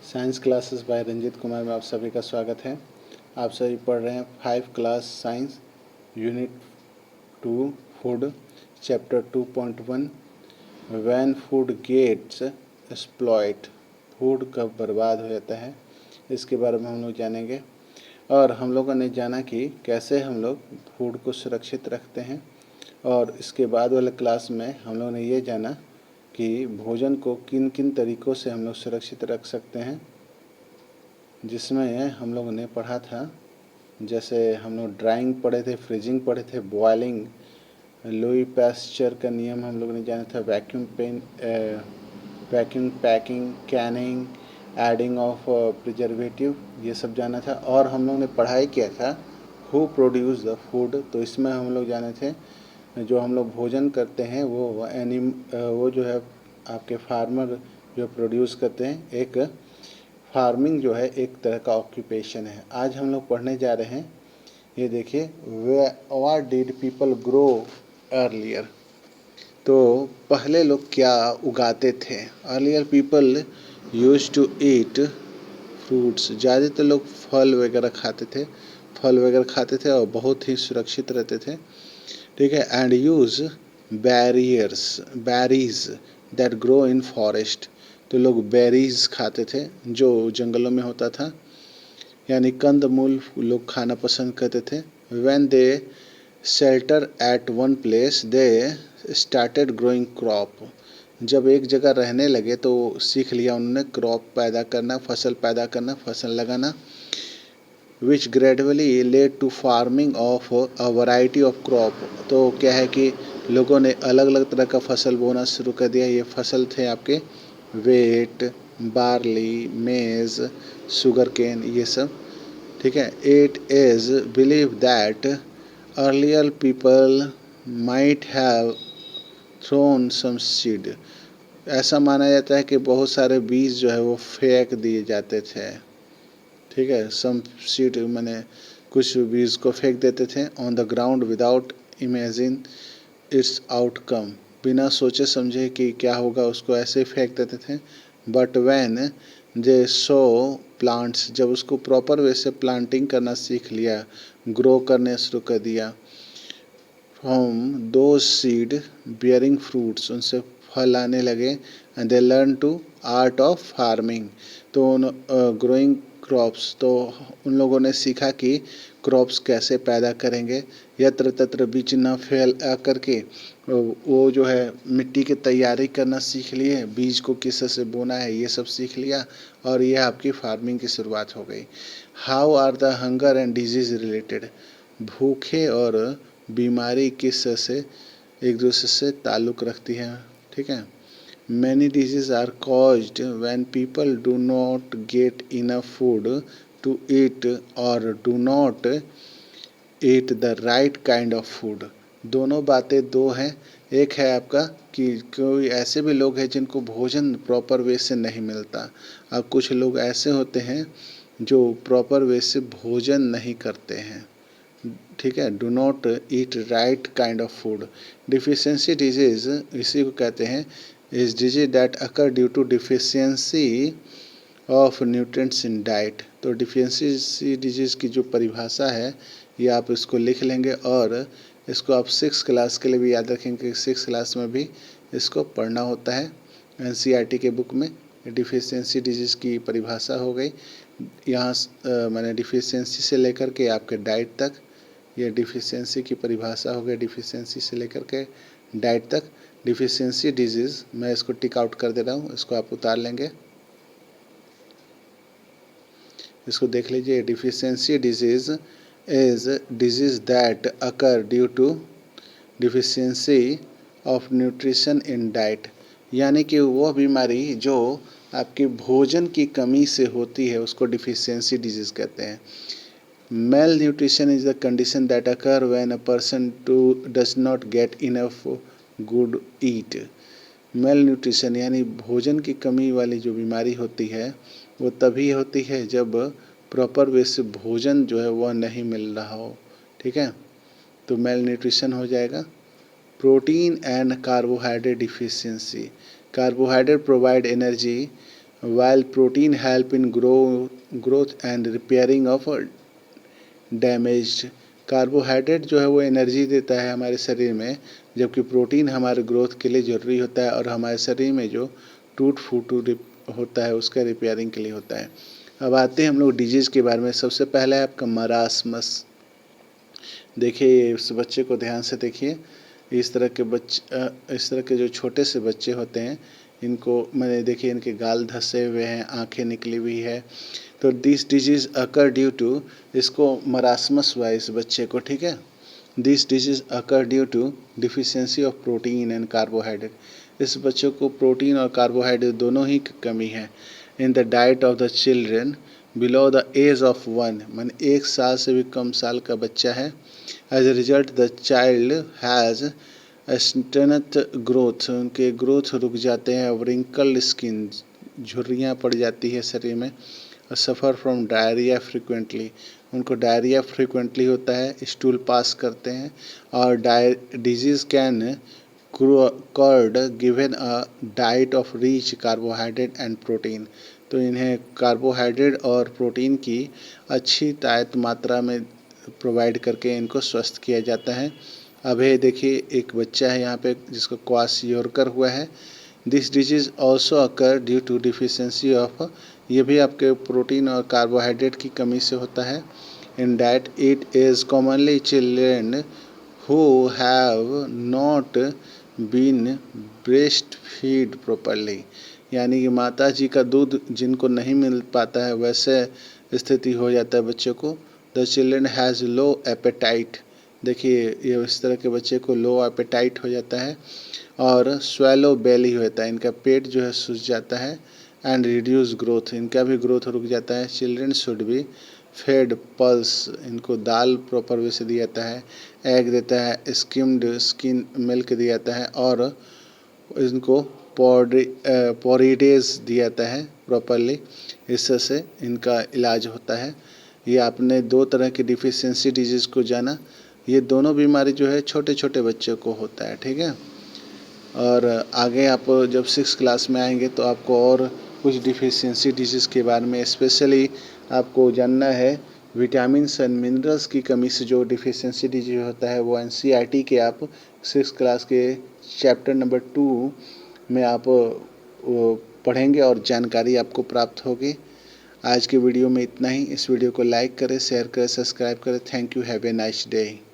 Science classes bye Ranjit Kumar में आप सभी का स्वागत है। आप सभी पढ़ रहे हैं 5 class science unit 2 food chapter 2.1 when food gets spoilt, food कब बर्बाद हो जाता है, इसके बारे में हम लोग जानेंगे। और हम लोगों ने जाना कि कैसे हम लोग फूड को सुरक्षित रखते हैं, और इसके बाद वाले क्लास में हम लोगों ने ये जाना कि भोजन को किन किन तरीक़ों से हम लोग सुरक्षित रख सकते हैं, जिसमें हम लोगों ने पढ़ा था। जैसे हम लोग ड्राइंग पढ़े थे, फ्रीजिंग पढ़े थे, बॉयलिंग, लुई पैस्चर का नियम हम लोगों ने जाना था, vacuum packing, Canning, adding of preservative, ये सब जाना था। और हम लोग ने पढ़ाई किया था हु प्रोड्यूस द फूड, तो इसमें हम लोग जाने थे जो हम लोग भोजन करते हैं वो जो है आपके फार्मर जो प्रोड्यूस करते हैं। एक फार्मिंग जो है एक तरह का ऑक्यूपेशन है। आज हम लोग पढ़ने जा रहे हैं, ये देखिए, what did people grow earlier. तो पहले लोग क्या उगाते थे। Earlier people used to eat fruits, ज़्यादातर लोग फल वगैरह खाते थे और बहुत ही सुरक्षित रहते थे, ठीक है। And use berries that grow in forest, तो लोग बेरीज खाते थे जो जंगलों में होता था, यानी कंद मूल लोग खाना पसंद करते थे। When they shelter at one place they started growing crop, जब एक जगह रहने लगे तो सीख लिया उन्होंने क्रॉप पैदा करना, फसल लगाना। Which gradually led to farming of a variety of crop, तो क्या है कि लोगों ने अलग अलग तरह का फसल बोना शुरू कर दिया। ये फसल थे आपके wheat, barley, maize, sugarcane, ये सब, ठीक है। It is believe that earlier people might have thrown some seed, ऐसा माना जाता है कि बहुत सारे बीज जो है वो फेंक दिए जाते थे, ठीक है। सम सीड मैंने कुछ बीज को फेंक देते थे on the ground without imagine it's outcome, बिना सोचे समझे कि क्या होगा उसको ऐसे फेंक देते थे। But when they so plants, जब उसको प्रॉपर वे से प्लांटिंग करना सीख लिया, ग्रो करने शुरू कर दिया, फ्रॉम दो सीड बियरिंग फ्रूट्स, उनसे फल आने लगे। And they learn to art of farming, तो ग्रोइंग क्रॉप्स, तो उन लोगों ने सीखा कि क्रॉप्स कैसे पैदा करेंगे, यत्र तत्र बीज न फैल करके वो जो है मिट्टी की तैयारी करना सीख लिए, बीज को किस से बोना है ये सब सीख लिया, और ये आपकी फार्मिंग की शुरुआत हो गई। How are the hunger and disease related, भूखे और बीमारी किस से एक दूसरे से ताल्लुक़ रखती है, ठीक है। Many diseases are caused when people do not get enough food to eat or do not eat the right kind of food. दोनों बातें दो हैं। एक है आपका कि कोई ऐसे भी लोग हैं जिनको भोजन प्रॉपर वे से नहीं मिलता, और कुछ लोग ऐसे होते हैं जो प्रॉपर वे से भोजन नहीं करते हैं, ठीक है। Do not eat right kind of food. Deficiency disease इसी को कहते हैं, is disease that occur due to deficiency of nutrients in diet. तो डिफिशियंसी डिजीज की जो परिभाषा है ये आप इसको लिख लेंगे, और इसको आप 6 क्लास के लिए भी याद रखेंगे। 6 क्लास में भी इसको पढ़ना होता है एनसीईआरटी के बुक में। डिफिशियंसी डिजीज की परिभाषा हो गई यहाँ, मैंने डिफिशियंसी से लेकर के आपके डाइट तक, ये डिफिशियंसी की परिभाषा हो गई, डिफिशियंसी से लेकर के डाइट तक। डिफिशियंसी डिजीज़ मैं इसको टिक आउट कर दे रहा हूँ, इसको आप उतार लेंगे, इसको देख लीजिए। Deficiency disease is disease that occur due to deficiency of nutrition in diet, यानी कि वो बीमारी जो आपकी भोजन की कमी से होती है उसको डिफिशियंसी डिजीज़ कहते हैं। Malnutrition is the condition that occur when a person does not get enough good eat. Malnutrition यानी भोजन की कमी वाली जो बीमारी होती है वो तभी होती है जब प्रॉपर वे से भोजन जो है वह नहीं मिल रहा हो, ठीक है, तो malnutrition हो जाएगा। Protein and carbohydrate deficiency, carbohydrate provide energy while protein help in growth and repairing of damaged. Carbohydrate जो है वो एनर्जी देता है हमारे शरीर में, जबकि प्रोटीन हमारे ग्रोथ के लिए ज़रूरी होता है और हमारे शरीर में जो टूट फूट होता है उसका रिपेयरिंग के लिए होता है। अब आते हैं हम लोग डिजीज़ के बारे में। सबसे पहला है आपका मरासमस। देखिए इस बच्चे को ध्यान से देखिए। इस तरह के जो छोटे से बच्चे होते हैं, इनको मैंने देखिए इनके गाल धंसे हुए हैं, आंखें निकली हुई है। तो this disease occur due to, इसको मरासमस हुआ इस बच्चे को, ठीक है। This disease occur due to deficiency of protein and carbohydrate. इस बच्चों को प्रोटीन और कार्बोहाइड्रेट दोनों ही की कमी है in the diet of the children below the age of 1, माने 1 साल से भी कम साल का बच्चा है। As a result the child has stunted growth, उनके ग्रोथ रुक जाते हैं। व्रिंकल स्किन, झुर्रियाँ पड़ जाती है शरीर में। सफ़र फ्रॉम डायरिया फ्रिक्वेंटली, उनको डायरिया फ्रिक्वेंटली होता है, स्टूल पास करते हैं। और disease can cured given a diet of rich carbohydrate and protein. तो इन्हें कार्बोहाइड्रेट और प्रोटीन की अच्छी तायत मात्रा में प्रोवाइड करके इनको स्वस्थ किया जाता है। अब ये देखिए एक बच्चा है यहाँ पे जिसको क्वाशियोरकर हुआ है। This disease also occur due to deficiency of, ये भी आपके प्रोटीन और कार्बोहाइड्रेट की कमी से होता है। In diet it is commonly children who have not been breast feed properly, यानी कि माता जी का दूध जिनको नहीं मिल पाता है वैसे स्थिति हो जाता है बच्चों को। The children has low appetite, देखिए ये इस तरह के बच्चे को लो एपेटाइट हो जाता है और स्वेलो बेली होता है, इनका पेट जो है सूज जाता है। एंड रिड्यूस ग्रोथ, इनका भी ग्रोथ रुक जाता है। Children should be fed pulse, इनको दाल प्रॉपर वे से दिया जाता है। एग देता है, स्किम्ड स्किन मिल्क दिया जाता है और इनको पोरिडेज दिया जाता है प्रॉपरली। इससे इनका इलाज होता है। ये आपने 2 तरह की डिफिशियंसी डिजीज़ को जाना। ये दोनों बीमारी जो है छोटे छोटे बच्चों को होता है, ठीक है। और आगे आप जब 6 क्लास में आएंगे तो आपको और कुछ डिफिशियंसी डिजीज़ के बारे में स्पेशली आपको जानना है। विटामिन्स एंड मिनरल्स की कमी से जो डिफिशियंसी डिजीज होता है वो एनसीईआरटी के आप 6 क्लास के चैप्टर नंबर 2 में आप पढ़ेंगे और जानकारी आपको प्राप्त होगी। आज के वीडियो में इतना ही। इस वीडियो को लाइक करें, शेयर करें, सब्सक्राइब करें। Thank you, have a nice day.